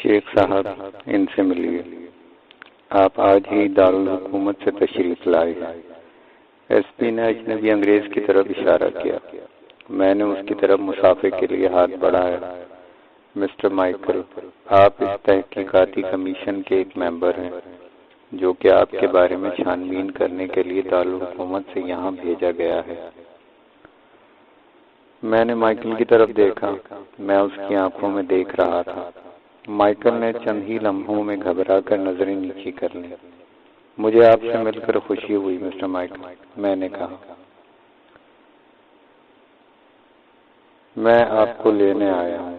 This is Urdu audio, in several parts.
شیخ صاحب ان سے ملیے، آپ آج ہی دارالحکومت سے تشریف لائے ہیں۔ ایس پی نے اجنبی انگریز کی طرف اشارہ کیا۔ میں نے اس کی طرف مسافے کے لیے ہاتھ بڑھایا۔ مسٹر مائیکل، آپ اس تحقیقاتی کمیشن کے ایک ممبر ہیں جو کہ آپ کے بارے میں چھان بین کرنے کے لیے دارالحکومت سے یہاں بھیجا گیا ہے۔ میں نے مائیکل کی طرف دیکھا، میں اس کی آنکھوں میں دیکھ رہا تھا۔ مائیکل نے چند ہی لمحوں میں گھبرا کر نظریں نیچی کر لیں۔ مجھے آپ سے مل کر خوشی ہوئی مسٹر مائیکل، میں نے کہا۔ میں آپ کو لینے آیا ہوں۔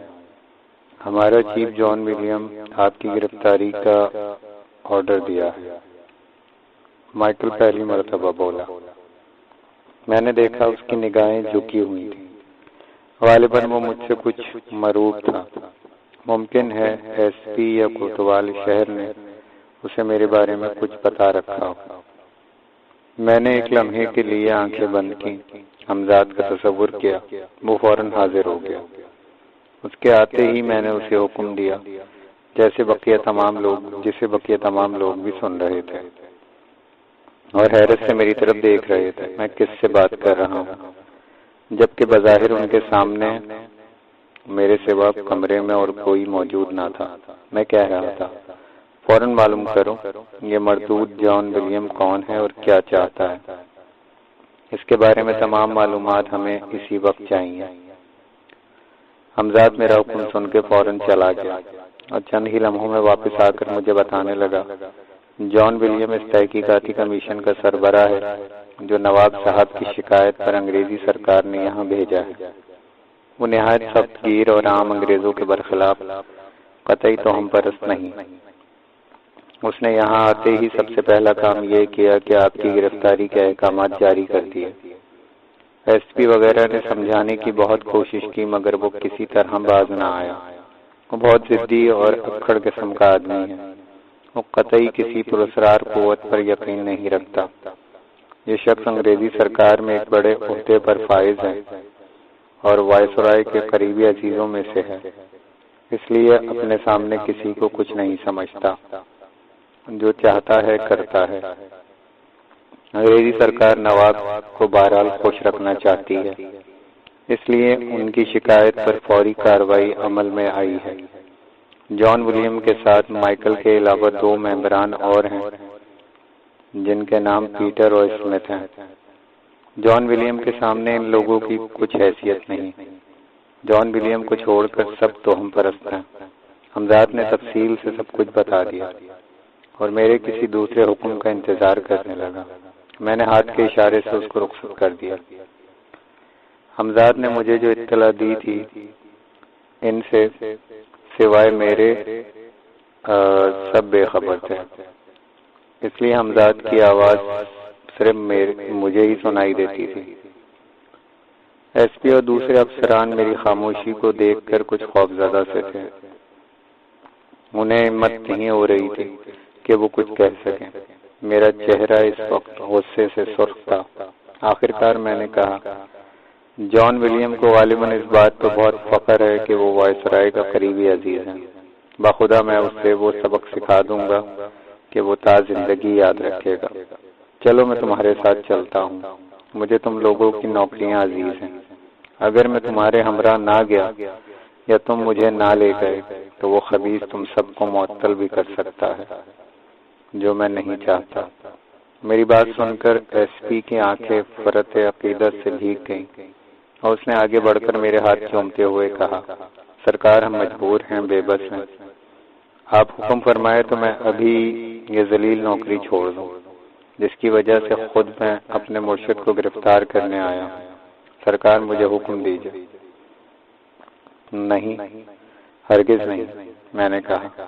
ہمارا چیف جان ولیم آپ کی گرفتاری کا آرڈر دیا ہے، مائیکل پہلی مرتبہ بولا۔ میں نے دیکھا اس کی نگاہیں جھکی ہوئی تھیں۔ غالباً وہ مجھ سے کچھ مروب تھا۔ ممکن ہے ایس پی یا کوتوال شہر نے اسے میرے بارے میں کچھ بتا رکھا ہو۔ میں نے ایک لمحے کے لیے آنکھیں بند کی، حمزاد کا تصور کیا۔ وہ فوراً حاضر ہو گیا۔ اس کے آتے ہی میں نے اسے حکم دیا، جسے بقیہ تمام لوگ بھی سن رہے تھے اور حیرت سے میری طرف دیکھ رہے تھے۔ میں کس سے بات کر رہا ہوں، جبکہ بظاہر ان کے سامنے میرے سوا کمرے میں اور کوئی موجود نہ تھا۔ میں کہہ رہا تھا، فوراً معلوم کرو یہ مردود جان ولیم کون ہے اور کیا چاہتا ہے۔ اس کے بارے میں تمام معلومات ہمیں اسی وقت چاہیے۔ حمزاد میرا حکم سن کے فوراً چلا گیا اور چند ہی لمحوں میں واپس آ کر مجھے بتانے لگا، جان ولیم اس تحقیقاتی کمیشن کا سربراہ ہے جو نواب صاحب کی شکایت پر انگریزی سرکار نے یہاں بھیجا ہے۔ وہ نہایت سخت گیر اور عام انگریزوں کے برخلاف قطعی توہم پرست نہیں۔ اس نے یہاں آتے ہی سب سے پہلا کام یہ کیا کہ آپ کی گرفتاری کے احکامات جاری کر دیے۔ ایس پی وغیرہ نے سمجھانے کی بہت کوشش کی مگر وہ کسی طرح باز نہ آیا۔ وہ بہت ضدی اور اکڑ قسم کا آدمی ہے۔ وہ قطعی کسی پراسرار قوت پر یقین نہیں رکھتا۔ یہ شخص انگریزی سرکار میں ایک بڑے عہدے پر فائز ہے اور وائسرائے کے قریبی عزیزوں میں سے ہے، اس لیے اپنے سامنے کسی کو کچھ نہیں سمجھتا، جو چاہتا ہے کرتا ہے۔ انگریزی سرکار نواب کو بہرحال خوش رکھنا چاہتی ہے، اس لیے ان کی شکایت پر فوری کارروائی عمل میں آئی ہے۔ جان ولیم کے ساتھ مائیکل کے علاوہ 2 ممبران اور ہیں جن کے نام پیٹر اور اسمتھ ہیں۔ جان ولیم کے سامنے ان لوگوں کی کچھ حیثیت نہیں۔ جان ولیم کو چھوڑ کر سب توہم پرست ہیں۔ حمزاد نے تفصیل سے سب کچھ بتا دیا اور میرے کسی دوسرے حکم کا انتظار کرنے لگا۔ میں نے ہاتھ کے اشارے سے اس کو رخصت کر دیا۔ حمزاد نے مجھے جو اطلاع دی تھی ان سے سوائے میرے سب بے خبر تھے، اس لیے حمزاد کی آواز صرف مجھے ہی سنائی دیتی تھی۔ ایس پی اور دوسرے افسران میری خاموشی کو دیکھ کر کچھ خوفزدہ سے تھے۔ انہیں ہمت نہیں ہو رہی تھی کہ وہ کچھ کہہ سکیں۔ میرا چہرہ اس وقت غصے سے سرخ تھا۔ آخرکار میں نے کہا، جان ولیم کو غالباً اس بات پر بہت فخر ہے کہ وہ وائسرائے کا قریبی عزیز ہے۔ بخدا میں اسے وہ سبق سکھا دوں گا کہ وہ تا زندگی یاد رکھے گا۔ چلو میں تمہارے ساتھ چلتا ہوں، مجھے تم لوگوں کی نوکریاں عزیز ہیں۔ اگر میں تمہارے ہمراہ نہ گیا یا تم مجھے نہ لے گئے تو وہ خبیث تم سب کو معطل بھی کر سکتا ہے، جو میں نہیں چاہتا۔ میری بات سن کر ایس پی کی آنکھیں فرط عقیدت سے بھیگ گئیں اور اس نے آگے بڑھ کر میرے ہاتھ چومتے ہوئے کہا، سرکار ہم مجبور ہیں، بے بس ہیں۔ آپ حکم فرمائے تو میں ابھی یہ ذلیل نوکری چھوڑ دوں جس کی وجہ سے خود میں اپنے مرشد کو گرفتار کرنے آیا ہوں۔ سرکار مجھے حکم دیجیے۔ نہیں، ہرگز نہیں، میں نے کہا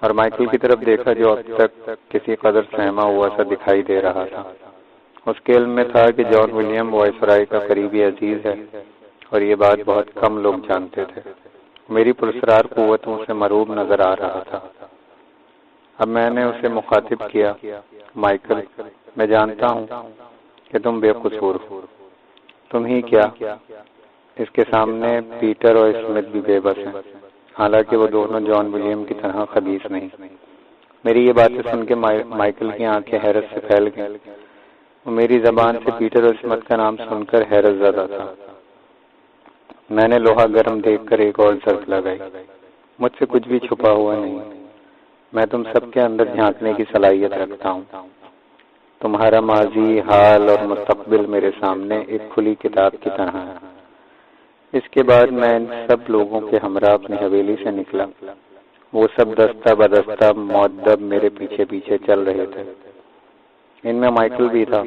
اور مائیکل کی طرف دیکھا جو اب تک کسی قدر سہما ہوا سا دکھائی دے رہا تھا۔ اس کے علم میں تھا کہ جان ولیم وائسرائے کا قریبی عزیز ہے اور یہ بات بہت کم لوگ جانتے تھے۔ میری پراسرار قوتوں سے مروب نظر آ رہا تھا۔ اب میں نے اسے مخاطب کیا، مائیکل، میں جانتا ہوں کہ تم بے قصور ہو، تم ہی کیا، اس کے سامنے پیٹر اور اسمتھ بھی بے بس ہیں۔ حالانکہ وہ دونوں جان ولیم کی طرح خبیث نہیں۔ میری یہ باتیں سن کے مائیکل کی آنکھیں حیرت سے پھیل گئیں۔ وہ میری زبان سے پیٹر اور اسمتھ کا نام سن کر حیرت زدہ تھا۔ میں نے لوہا گرم دیکھ کر ایک اور ضرب لگائی۔ مجھ سے کچھ بھی چھپا ہوا نہیں، میں تم سب کے اندر جھانکنے کی صلاحیت رکھتا ہوں۔ تمہارا ماضی، حال اور مستقبل میرے سامنے ایک کھلی کتاب کی طرح ہے۔ اس کے بعد میں ان سب لوگوں کے ہمراہ اپنی حویلی سے نکلا۔ وہ سب دستہ بدستہ مؤدب میرے پیچھے پیچھے چل رہے تھے۔ ان میں مائیکل بھی تھا۔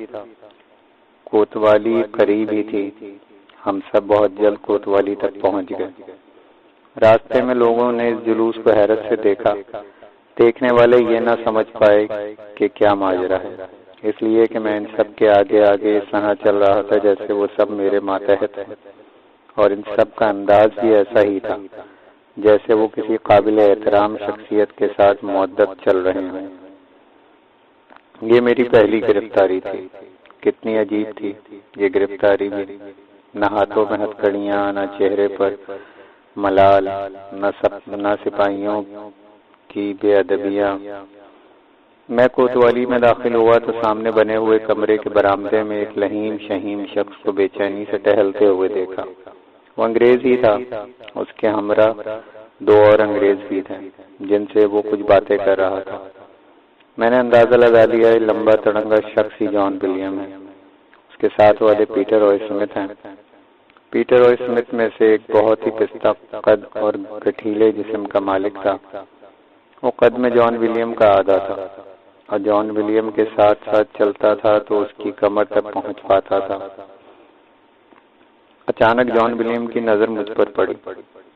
کوتوالی قریب ہی تھی۔ ہم سب بہت جلد کوتوالی تک پہنچ گئے۔ راستے میں لوگوں نے اس جلوس کو حیرت سے دیکھا۔ دیکھنے والے یہ نہ سمجھ پائے کہ کیا ماجرا ہے، اس لیے کہ میں ان سب کے آگے آگے اس طرح چل رہا تھا جیسے وہ سب میرے ماتحت ہیں، اور ان سب کا انداز بھی ایسا ہی تھا جیسے وہ کسی قابل احترام شخصیت کے ساتھ مؤدب چل رہے ہیں۔ یہ میری پہلی گرفتاری تھی۔ کتنی عجیب تھی یہ گرفتاری بھی۔ نہ ہاتھوں میں ہتھکڑیاں، نہ چہرے پر ملال، نہ سپاہیوں کی بے ادبیاں۔ میں کوتوالی میں داخل ہوا تو سامنے بنے ہوئے کمرے کے برآمدے میں ایک لہیم شہیم شخص کو بے چینی سے ٹہلتے ہوئے دیکھا۔ وہ انگریز ہی تھا۔ اس کے ہمراہ دو اور انگریز بھی تھے جن سے وہ کچھ باتیں کر رہا تھا۔ میں نے اندازہ لگا لیا یہ لمبا تڑنگا شخص ہی جان ولیم ہے۔ اس کے ساتھ والے پیٹر اور اسمتھ ہیں۔ پیٹر اور اسمتھ میں سے ایک بہت ہی پستہ قد اور گٹھیلے جسم کا مالک تھا۔ وہ قد میں جان ولیم کا آدھا تھا، اور جان ولیم کے ساتھ ساتھ چلتا تھا تو اس کی کمر تک پہنچ پاتا تھا۔ اچانک جان ولیم کی نظر مجھ پر پڑی۔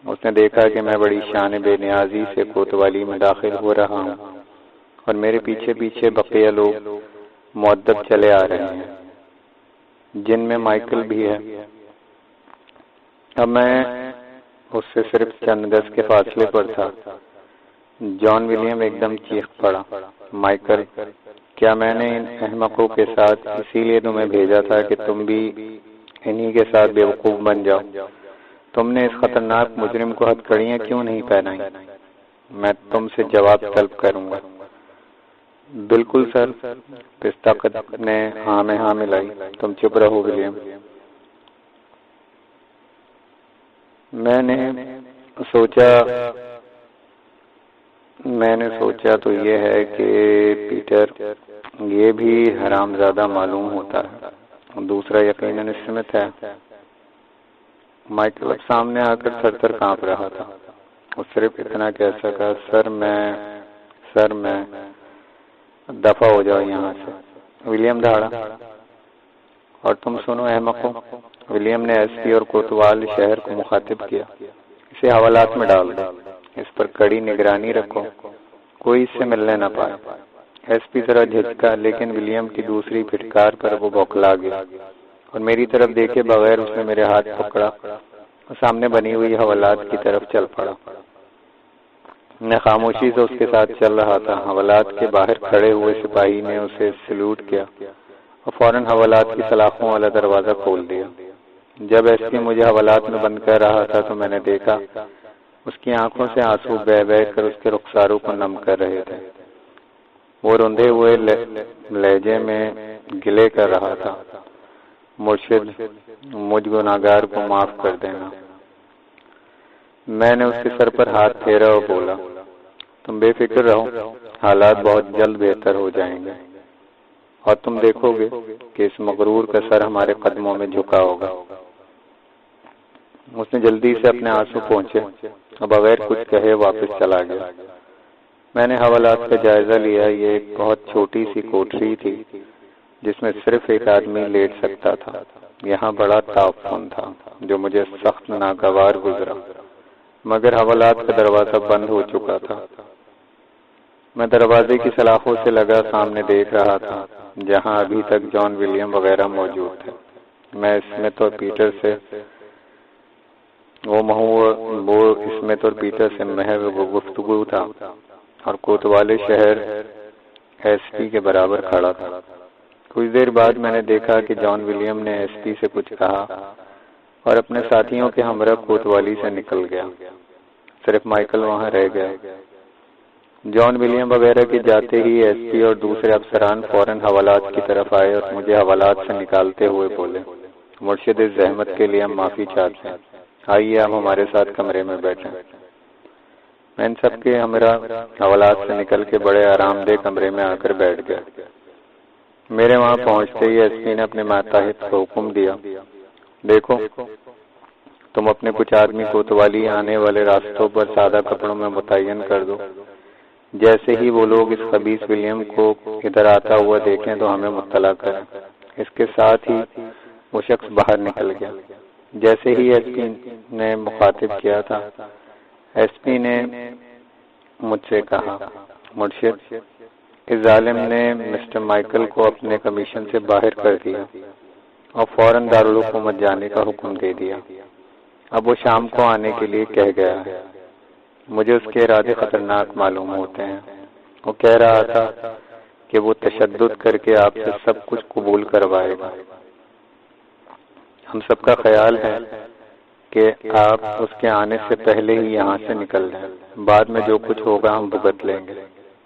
اس نے دیکھا کہ میں بڑی شان بے نیازی سے کوتوالی میں داخل ہو رہا ہوں، اور میرے پیچھے پیچھے بقیہ لوگ مؤدب چلے آ رہے ہیں، جن میں مائیکل بھی ہے۔ اب میں اس سے صرف چند گز کے فاصلے پر تھا۔ جان ولیم ایک دم چیخ پڑا، مائیکل، کیا میں نے ان احمقوں کے ساتھ اسی لیے تمہیں بھیجا تھا کہ تم بھی انہی کے ساتھ بیوقوف بن جاؤ؟ تم نے اس خطرناک مجرم کو ہتھکڑیاں کیوں نہیں پہنائی؟ میں تم سے جواب طلب کروں گا۔ بالکل سر، پستہ قد نے ہاں میں ہاں ملائی۔ تم چپ رہو ولیم۔ میں نے سوچا تو یہ ہے کہ پیٹر یہ بھی حرام زادہ معلوم ہوتا ہے، دوسرا یقیناً اسمتھ ہے۔ مائیکل اب سامنے آ کر تھر تھر کانپ رہا تھا۔ وہ صرف اتنا کہہ سکا، سر میں دفع ہو جاؤ یہاں سے۔ ولیم دھاڑا، اور تم سنو احمقو، ولیم نے ایس پی اور کوتوال شہر کو مخاطب کیا، اسے حوالات میں ڈال دو، اس پر کڑی نگرانی رکھو، کوئی اس سے ملنے نہ پائے۔ ایس پی ذرا جھجکا، لیکن ولیم کی دوسری پھٹکار پر وہ بوکھلا گیا اور میری طرف دیکھے بغیر اس نے میرے ہاتھ پکڑا اور سامنے بنی ہوئی حوالات کی طرف چل پڑا۔ میں خاموشی سے اس کے ساتھ چل رہا تھا۔ حوالات کے باہر کھڑے ہوئے سپاہی نے اسے سلوٹ کیا اور فوراً حوالات کی سلاخوں والا دروازہ کھول دیا۔ جب ایس پی مجھے حوالات میں بند کر رہا تھا تو میں نے دیکھا اس کی آنکھوں سے آنسو بہہ بہہ کر اس کے رخساروں کو نم کر رہے تھے۔ وہ روندے ہوئے لہجے میں گلے کر رہا تھا، مرشد، مجھ گناہگار کو معاف کر دینا۔ میں نے اس کے سر پر ہاتھ پھیرا اور بولا، تم بے فکر رہو، حالات بہت جلد بہتر ہو جائیں گے، اور تم دیکھو گے کہ اس مغرور کا سر ہمارے قدموں میں جھکا ہوگا۔ اس نے جلدی سے اپنے آنسو پہنچے اور بغیر کچھ کہے واپس چلا گیا۔ میں نے حوالات کا جائزہ لیا۔ یہ ایک بہت چھوٹی سی کوٹری تھی جس میں صرف ایک آدمی لیٹ سکتا تھا۔ یہاں بڑا تعفن تھا جو مجھے سخت ناگوار گزرا، مگر حوالات کا دروازہ بند ہو چکا تھا۔ میں دروازے کی سلاخوں سے لگا سامنے دیکھ رہا تھا جہاں ابھی تک جان ولیم وغیرہ موجود تھے۔ میں اسمتھ اور پیٹر سے محض گفتگو تھا اور کوتوالے شہر ایس پی کے برابر کھڑا تھا۔ کچھ دیر بعد میں نے دیکھا کہ جان ولیم نے ایس پی سے کچھ کہا اور اپنے ساتھیوں کے ہمراہ کوتوالی سے نکل گیا۔ صرف مائیکل وہاں رہ گیا۔ جان ولیم وغیرہ کے جاتے ہی ایس پی اور دوسرے افسران فوراً حوالات کی طرف آئے اور مجھے حوالات سے نکالتے ہوئے بولے، مرشد اس زحمت کے لیے ہم معافی چاہتے ہیں، آئیے آپ ہمارے ساتھ کمرے میں بیٹھیں۔ میں ان سب کے ہمراہ حوالات سے نکل کے بڑے آرام دہ کمرے میں آ کر بیٹھ گیا۔ میرے وہاں پہنچتے ہی ایس پی نے اپنے ماتحت کو حکم دیا، دیکھو تم اپنے کچھ آدمی کوتوالی آنے والے راستوں پر سادہ کپڑوں میں متعین کر دو، جیسے ہی وہ لوگ اس خبیث ولیم کو ادھر آتا ہوا دیکھیں تو ہمیں مطلع کریں۔ اس کے ساتھ ہی وہ شخص باہر نکل گیا۔ جیسے ہی ایس پی نے مخاطب کیا تھا، ایس پی نے مجھ سے کہا، مرشد اس ظالم نے مسٹر مائیکل کو اپنے کمیشن سے باہر کر دیا اور فوراً دارالحکومت جانے کا حکم دے دیا۔ اب وہ شام کو آنے کے لیے کہہ گیا ہے۔ مجھے اس کے ارادے خطرناک معلوم ہوتے ہیں۔ وہ کہہ رہا تھا کہ وہ تشدد کر کے آپ سے سب کچھ قبول کروائے گا۔ ہم سب کا خیال ہے کہ آپ اس کے آنے سے پہلے ہی یہاں سے نکل جائیں، بعد میں جو کچھ ہوگا ہم بھگت لیں گے۔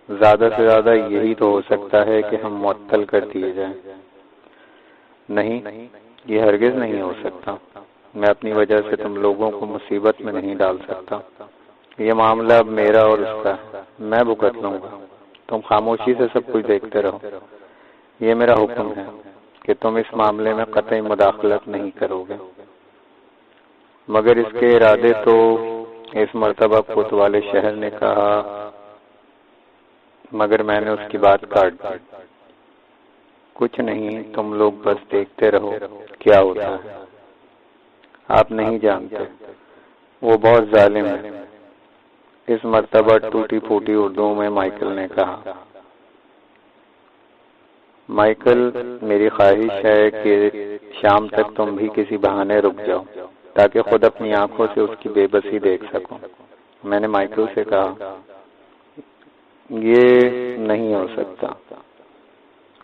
زیادہ سے زیادہ یہی تو ہو سکتا ہے کہ ہم معطل کر دیے جائیں۔ نہیں، یہ ہرگز نہیں ہو سکتا۔ میں اپنی وجہ سے تم لوگوں کو مصیبت میں نہیں ڈال سکتا۔ یہ معاملہ اب میرا اور اس کا ہے، میں بھگت لوں گا۔ تم خاموشی سے سب کچھ دیکھتے رہو۔ یہ میرا حکم ہے کہ تم اس معاملے میں قطعی مداخلت نہیں کرو گے۔ مگر اس کے ارادے تو اس مرتبہ کوتوالے شہر نے کہا، مگر میں نے اس کی بات کاٹ دی۔ کچھ نہیں، تم لوگ بس دیکھتے رہو کیا ہوتا ہے۔ آپ نہیں جانتے، وہ بہت ظالم ہے۔ اس مرتبہ ٹوٹی پھوٹی اردو میں مائیکل نے کہا، مائیکل میری خواہش ہے کہ شام تک تم بھی کسی بہانے رک جاؤ تاکہ خود اپنی آنکھوں سے اس کی بے بسی دیکھ سکوں۔ میں نے مائیکل سے کہا، یہ نہیں ہو سکتا،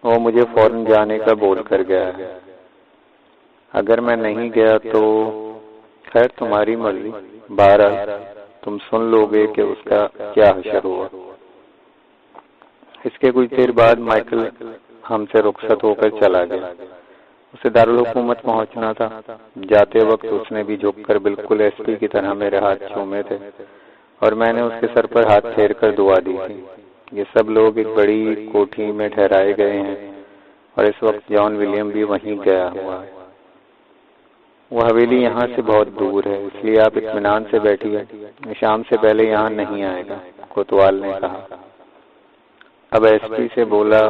وہ مجھے فوراً جانے کا بول کر گیا ہے۔ اگر میں نہیں گیا تو خیر تمہاری مرضی، بہرحال تم سن لو گے کہ اس کا کیا حشر ہوا۔ اس کے کچھ دیر بعد مائیکل ہم سے رخصت ہو کر چلا گیا۔ اسے دارالحکومت پہنچنا تھا۔ جاتے وقت اس نے بھی جھک کر بالکل ایس پی کی طرح میرے ہاتھ چومے تھے اور میں نے اس کے سر پر ہاتھ پھیر کر دعا دی تھی۔ یہ سب لوگ ایک بڑی کوٹھی میں ٹھہرائے گئے ہیں اور اس وقت جان ولیم بھی وہیں گیا ہوا ہے۔ وہ حویلی یہاں سے بہت دور ہے، اس لیے آپ اطمینان سے بیٹھیے، شام سے پہلے یہاں نہیں آئے گا، کوتوال نے کہا۔ اب ایس پی سے بولا،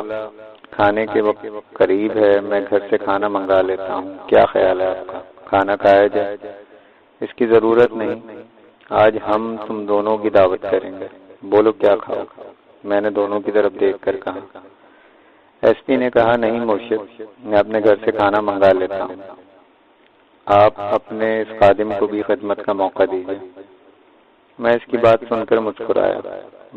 کھانے کے وقت قریب ہے، میں گھر سے کھانا منگا لیتا ہوں، کیا خیال ہے آپ کا؟ کھانا کھایا جائے؟ اس کی ضرورت نہیں، آج ہم تم دونوں کی دعوت کریں گے، بولو کیا کھاؤ؟ میں نے دونوں کی طرف دیکھ کر کہا۔ ایس پی نے کہا، نہیں مرشد، میں اپنے گھر سے کھانا منگا لیتا ہوں، آپ اپنے اس خادم کو بھی خدمت کا موقع دیجیے۔ میں اس کی بات سن کر مسکرایا،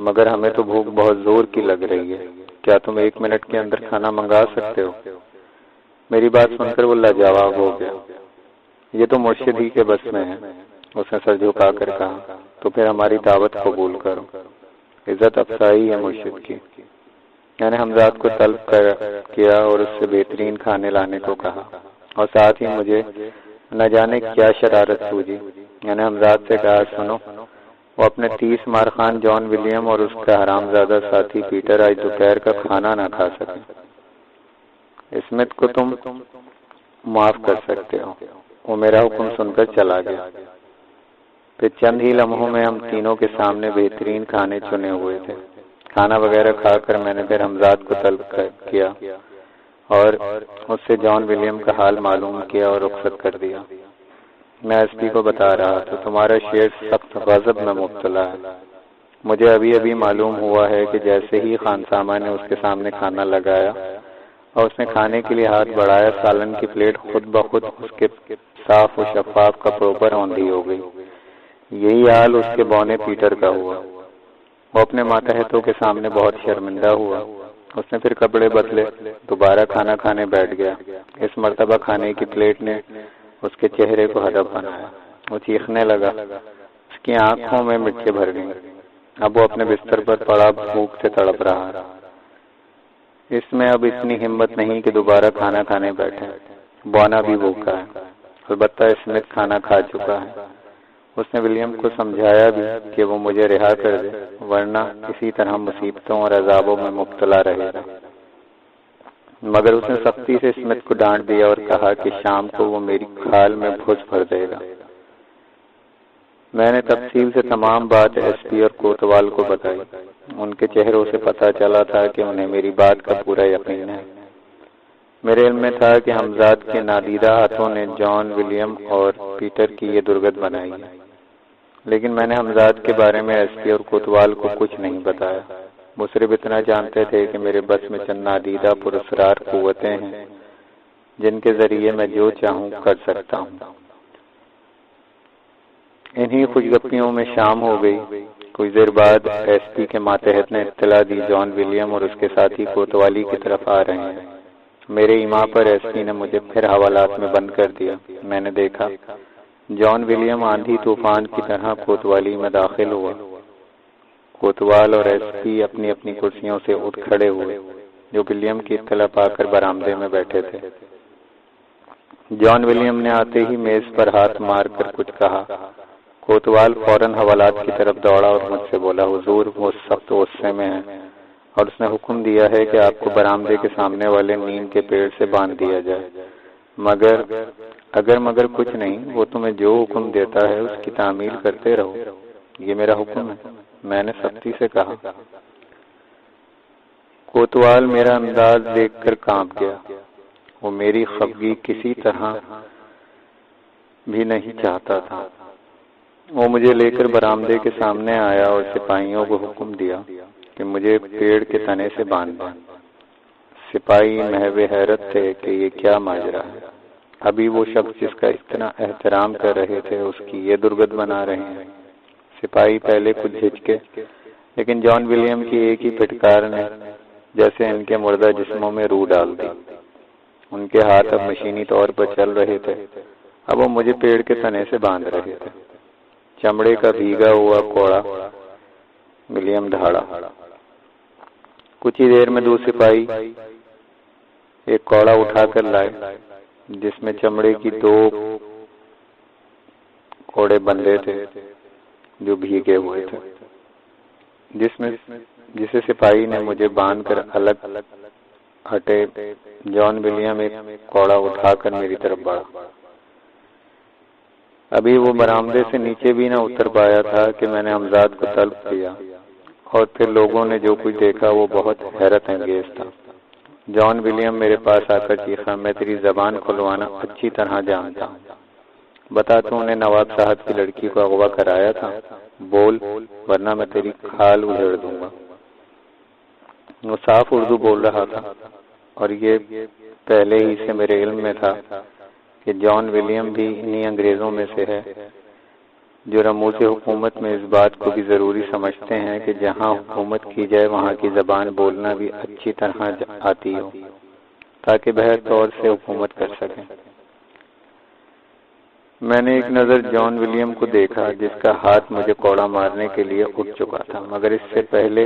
مگر ہمیں تو بھوک بہت زور کی لگ رہی ہے، کیا تم 1 منٹ کے اندر کھانا منگا سکتے ہو؟ میری بات سن کر وہ لاجواب ہو گیا۔ یہ تو مرشد ہی کے بس میں ہے، اس نے سر جھکا کر کہا، تو پھر ہماری دعوت قبول کرو، عزت افزائی ہے مرشد کی۔ میں نے حمزاد کو طلب کیا اور اس سے بہترین کھانے لانے کو کہا، اور ساتھ ہی مجھے نہ جانے کیا شرارت سوجی۔ میں نے حمزاد سے کہا، سنو، وہ اپنے 30 مارخان جان ولیم اور اس کا حرامزادہ ساتھی پیٹر آج دوپہر کا کھانا نہ کھا سکے۔ اسمتھ کو تم معاف کر سکتے ہو۔ وہ میرا حکم سن کر چلا گیا۔ پھر چند ہی لمحوں میں ہم تینوں کے سامنے بہترین کھانے چنے ہوئے تھے۔ کھانا وغیرہ کھا کر میں نے پھر حمزاد کو طلب کیا اور اس سے جان ولیم کا حال معلوم کیا اور رخصت کر دیا۔ میں ایس پی کو بتا رہا تھا، تمہارا شیر سخت غضب میں مبتلا ہے۔ مجھے ابھی معلوم ہوا ہے کہ جیسے ہی خانسامہ نے اس کے سامنے کھانا لگایا اور اس نے کھانے کے لیے ہاتھ بڑھایا، سالن کی پلیٹ خود بخود اس کے صاف و شفاف کپڑوں پر اوندھی ہو گئی۔ یہی حال اس کے بونے پیٹر کا ہوا۔ وہ اپنے ماتحتوں کے سامنے بہت شرمندہ ہوا۔ اس نے پھر کپڑے بدلے، دوبارہ کھانا کھانے بیٹھ گیا۔ اس مرتبہ کھانے کی پلیٹ نے اس کے چہرے کو ہدف بنایا۔ وہ چیخنے لگا، اس کی آنکھوں میں مٹی بھر گئی۔ اب وہ اپنے بستر پر پڑا بھوک سے تڑپ رہا۔ اس میں اب اتنی ہمت نہیں کہ دوبارہ کھانا کھانے بیٹھے۔ بونا بھی بھوکا ہے، البتہ اسمتھ کھانا کھا چکا ہے۔ اس نے ولیم کو سمجھایا بھی کہ وہ مجھے رہا کر دے، ورنہ اسی طرح مصیبتوں اور عذابوں میں مبتلا رہے گا، مگر اس نے سختی سے اسمتھ کو ڈانٹ دیا اور کہا کہ شام کو وہ میری کھال میں بھوج بھر دے گا۔ میں نے تفصیل سے تمام بات ایس پی اور کوتوال کو بتائی۔ ان کے چہروں سے پتہ چلا تھا کہ انہیں میری بات کا پورا یقین ہے۔ میرے علم میں تھا کہ حمزاد کے نادیدہ ہاتھوں نے جان، ولیم اور پیٹر کی یہ درگت بنائی ہے، لیکن میں نے حمزاد کے بارے میں ایس پی اور کوتوال کو کچھ نہیں بتایا۔ وہ صرف اتنا جانتے تھے کہ میرے بس میں چند نادیدہ پراسرار قوتیں ہیں جن کے ذریعے میں جو چاہوں کر سکتا ہوں۔ انہی خوش گپیوں میں شام ہو گئی۔ کچھ دیر بعد ایس پی کے ماتحت نے اطلاع دی جان ولیم اور اس کے ساتھی کوتوالی کی طرف آ رہے ہیں۔ میرے ایما پر ایس پی نے مجھے پھر حوالات میں بند کر دیا۔ میں نے دیکھا جان ولیم آندھی طوفان کی طرح کوتوالی میں داخل ہوا۔ کوتوال اور ایس پی اپنی اپنی کرسیوں سے اٹھ کھڑے ہوئے، جو ولیم کی اطلاع پا کر برآمدے میں بیٹھے تھے۔ جان ولیم نے آتے ہی میز پر ہاتھ مار کر کچھ کہا۔ کوتوال فوراً حوالات کی طرف دوڑا اور مجھ سے بولا، حضور وہ سخت غصے میں ہیں اور اس نے حکم دیا ہے کہ آپ کو برآمدے کے سامنے والے نیم کے پیڑ سے باندھ دیا جائے، مگر کچھ نہیں، وہ تمہیں جو حکم دیتا ہے اس کی تعمیل کرتے رہو، یہ میرا حکم ہے، میں نے سختی سے کہا۔ کوتوال میرا انداز دیکھ کر کانپ گیا۔ وہ میری خفگی کسی طرح بھی نہیں چاہتا تھا۔ وہ مجھے لے کر برآمدے کے سامنے آیا اور سپاہیوں کو حکم دیا کہ مجھے پیڑ کے تنے سے باندھ دیں۔ سپاہی محو حیرت تھے کہ یہ کیا ماجرا ہے، ابھی وہ شخص جس کا اتنا احترام کر رہے تھے اس کی یہ درگت بنا رہے ہیں۔ سپاہی پہلے کچھ جھجکے، لیکن جان ولیم کی ایک ہی پھٹکار نے جیسے ان کے مردہ جسموں میں روح ڈال دی۔ ان کے ہاتھ اب مشینی طور پر چل رہے تھے۔ اب وہ مجھے پیڑ کے تنے سے باندھ رہے تھے۔ چمڑے کا بھیگا ہوا کوڑا ولیم ڈھاڑا۔ کچھ ہی دیر میں دو سپاہی ایک کوڑا اٹھا کر لائے جس میں چمڑے کی دو کوڑے بندے تھے جو بھیگے ہوئے تھے، جسے سپاہی نے مجھے باندھ کر الگ ہٹے۔ جان ولیم ایک کوڑا اٹھا کر میری طرف بڑھا۔ ابھی وہ برآمدے سے نیچے بھی نہ اتر پایا تھا کہ میں نے حمزاد کو طلب کیا، اور پھر لوگوں نے جو کچھ دیکھا وہ بہت حیرت انگیز تھا۔ جان ولیم میرے پاس آ کر چیخا، میں تیری زبان کھلوانا اچھی طرح جانتا ہوں، بتا تو نے نواب صاحب کی لڑکی کو اغوا کرایا تھا، بول ورنہ میں تیری کھال اجڑ دوں گا۔ وہ صاف اردو بول رہا تھا اور یہ پہلے ہی سے میرے علم میں تھا کہ جان ولیم بھی انہی انگریزوں میں سے ہے جو رموز حکومت میں اس بات کو بھی ضروری سمجھتے ہیں کہ جہاں حکومت کی جائے وہاں کی زبان بولنا بھی اچھی طرح آتی ہو تاکہ بہتر طور سے حکومت کر سکیں۔ میں نے ایک نظر جان ولیم کو دیکھا جس کا ہاتھ مجھے کوڑا مارنے کے لیے اٹھ چکا تھا، مگر اس سے پہلے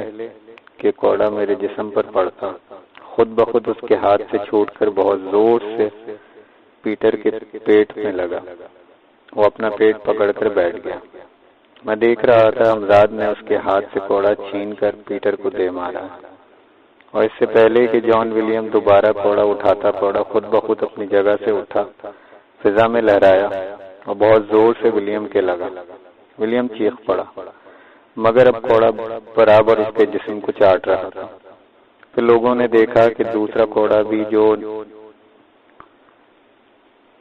کہ کوڑا میرے جسم پر پڑتا خود بخود اس کے ہاتھ سے چھوٹ کر بہت زور سے پیٹر کے پیٹ میں لگا۔ وہ اپنا پیٹ پکڑ کر بیٹھ گیا۔ میں دیکھ رہا تھا حمزاد نے اس کے ہاتھ سے کوڑا چھین کر پیٹر کو دے مارا، اور اس سے پہلے کہ جان ولیم دوبارہ کوڑا اٹھاتا کوڑا خود بخود اپنی جگہ سے اٹھا، فضا میں لہرایا اور بہت زور سے ولیم کے لگا۔ ولیم چیخ پڑا، مگر اب کوڑا برابر اس کے جسم کو چاٹ رہا تھا۔ پھر لوگوں نے دیکھا کہ دوسرا کوڑا بھی جو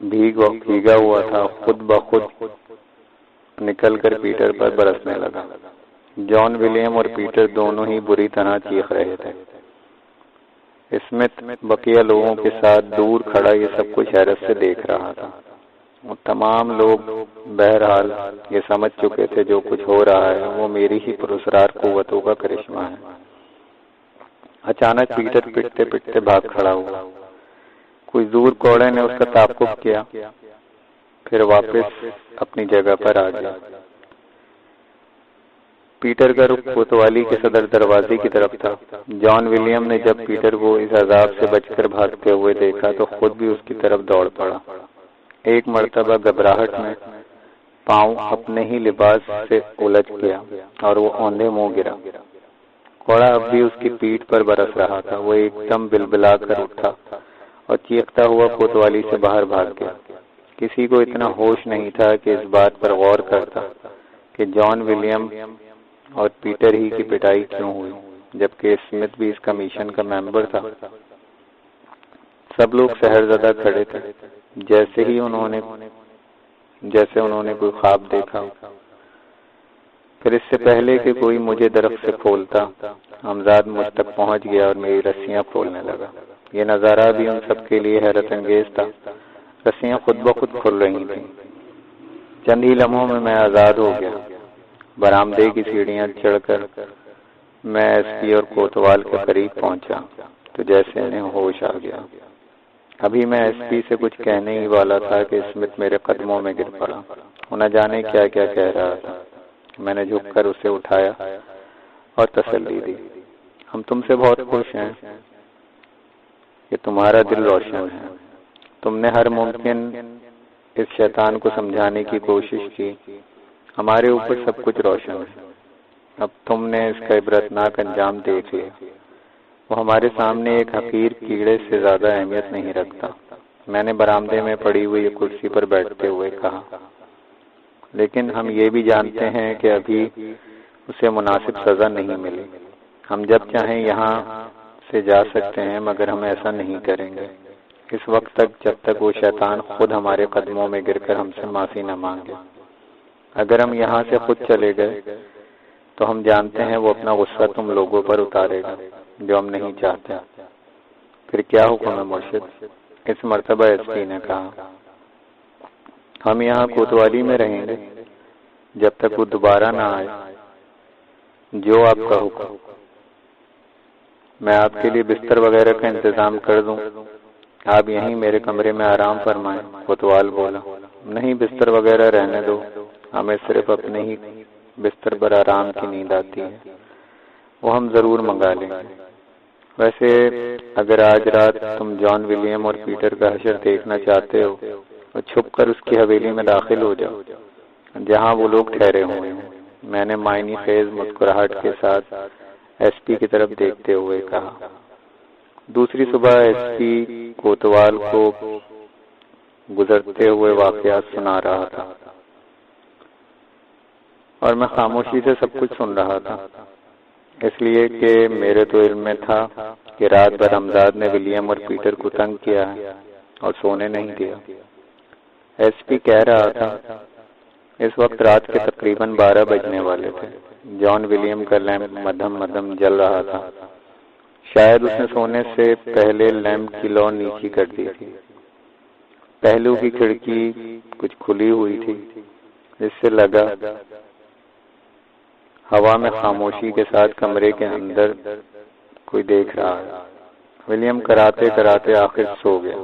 بھیگا ہوا تھا خود بخود نکل کر پیٹر پر برسنے لگا۔ جان ولیم اور پیٹر دونوں ہی بری طرح چیخ رہے تھے۔ اسمتھ بقیہ لوگوں کے ساتھ دور کھڑا یہ سب کچھ حیرت سے دیکھ رہا تھا۔ وہ تمام لوگ بہرحال یہ سمجھ چکے تھے جو کچھ ہو رہا ہے وہ میری ہی پراسرار قوتوں کا کرشمہ ہے۔ اچانک پیٹر پٹتے پٹتے بھاگ کھڑا ہوا۔ کچھ دور کوڑے نے اس کا تعاقب کیا، پھر واپس اپنی جگہ پر آ گیا۔ پیٹر کا رخ کوتوالی کے صدر دروازے کی طرف تھا۔ جان ولیم نے جب پیٹر کو اس عذاب سے بچ کر بھاگتے ہوئے دیکھا تو خود بھی اس کی طرف دوڑ پڑا۔ ایک مرتبہ گھبراہٹ میں پاؤں اپنے ہی لباس سے الجھ گیا اور وہ اوندھے منہ گرا۔ کوڑا اب بھی اس کی پیٹھ پر برس رہا تھا۔ وہ ایک دم بلبلا کر اٹھا اور چیختا ہوا کوتوالی سے باہر بھاگ گیا۔ کسی کو اتنا ہوش نہیں تھا کہ اس بات پر غور کرتا کہ جان ولیم اور پیٹر ہی کی پٹائی کیوں ہوئی، جبکہ اسمتھ بھی اس کمیشن کا ممبر تھا۔ سب لوگ سحرزدہ کھڑے تھے، جیسے انہوں نے کوئی خواب دیکھا۔ پھر اس سے پہلے کہ کوئی مجھے درخت سے کھولتا، حمزاد مجھ تک پہنچ گیا اور میری رسیاں کھولنے لگا۔ یہ نظارہ بھی ان سب کے لیے حیرت انگیز تھا۔ رسیاں خود بخود کھل رہی تھیں۔ چند ہی لمحوں میں آزاد ہو گیا۔ برآمدے کی سیڑھیاں چڑھ کر میں ایس پی اور کوتوال کے قریب پہنچا تو جیسے انہیں ہوش آ گیا۔ ابھی میں ایس پی سے کچھ کہنے ہی والا تھا کہ اسمتھ میرے قدموں میں گر پڑا۔ وہ نہ جانے کیا کیا کہہ رہا تھا۔ میں نے جھک کر اسے اٹھایا اور تسلی دی۔ ہم تم سے بہت خوش ہیں کہ تمہارا دل روشن ہے۔ تم نے ہر ممکن اس شیطان کو سمجھانے کی کوشش کی۔ ہمارے اوپر سب کچھ روشن ہے۔ اب تم نے اس کا عبرتناک انجام دیکھ لیا۔ وہ ہمارے سامنے ایک حقیر کیڑے سے زیادہ اہمیت نہیں رکھتا، میں نے برآمدے میں پڑی ہوئی کرسی پر بیٹھتے ہوئے کہا۔ لیکن ہم یہ بھی جانتے ہیں کہ ابھی اسے مناسب سزا نہیں ملی۔ ہم جب چاہیں یہاں سے جا سکتے ہیں، مگر ہم ایسا نہیں کریں گے اس وقت تک جب تک وہ شیطان خود ہمارے قدموں میں گر کر ہم سے معافی نہ مانگے۔ اگر ہم یہاں سے خود چلے گئے تو ہم جانتے ہیں وہ اپنا غصہ تم لوگوں پر اتارے گا، جو ہم نہیں چاہتے۔ پھر کیا حکم ہے مرشد؟ اس مرتبہ ایس پی نے کہا۔ ہم یہاں کوتوالی میں رہیں گے جب تک وہ دوبارہ نہ آئے۔ جو آپ کا حکم۔ میں آپ کے لیے بستر وغیرہ کا انتظام کر دوں، آپ یہیں میرے کمرے میں آرام فرمائیں، کوتوال بولا۔ نہیں، بستر وغیرہ رہنے دو، ہمیں صرف اپنے ہی بستر پر آرام کی نیند آتی ہے، وہ ہم ضرور منگا لیں گے۔ ویسے اگر آج رات تم جان ولیم اور پیٹر کا حشر دیکھنا چاہتے ہو تو چھپ کر اس کی حویلی میں داخل ہو جاؤ جہاں وہ لوگ ٹھہرے ہوئے ہیں، میں نے معنی خیز مسکراہٹ کے ساتھ ایس پی کی طرف دیکھتے ہوئے کہا۔ دوسری صبح ایس پی کوتوال کو گزرتے ہوئے واقعات سنا رہا تھا اور میں خاموشی سے سب کچھ سن رہا تھا، اس لیے کہ میرے تو علم میں تھا کہ رات بھر حمزاد نے ولیم اور پیٹر کو تنگ کیا ہے اور سونے نہیں دیا۔ ایس پی کہہ رہا تھا اس وقت رات کے تقریباً 12 بجنے والے تھے۔ جان ولیم کا لیمپ مدھم جل رہا تھا، شاید اس نے سونے سے پہلے لیمپ کی لو نیچی کر دی تھی۔ پہلو کی کھڑکی کچھ کھلی ہوئی تھی، جس سے لگا ہوا میں خاموشی کے ساتھ کمرے کے اندر کوئی دیکھ رہا ہے۔ ولیم کراتے کراتے آخر سو گیا۔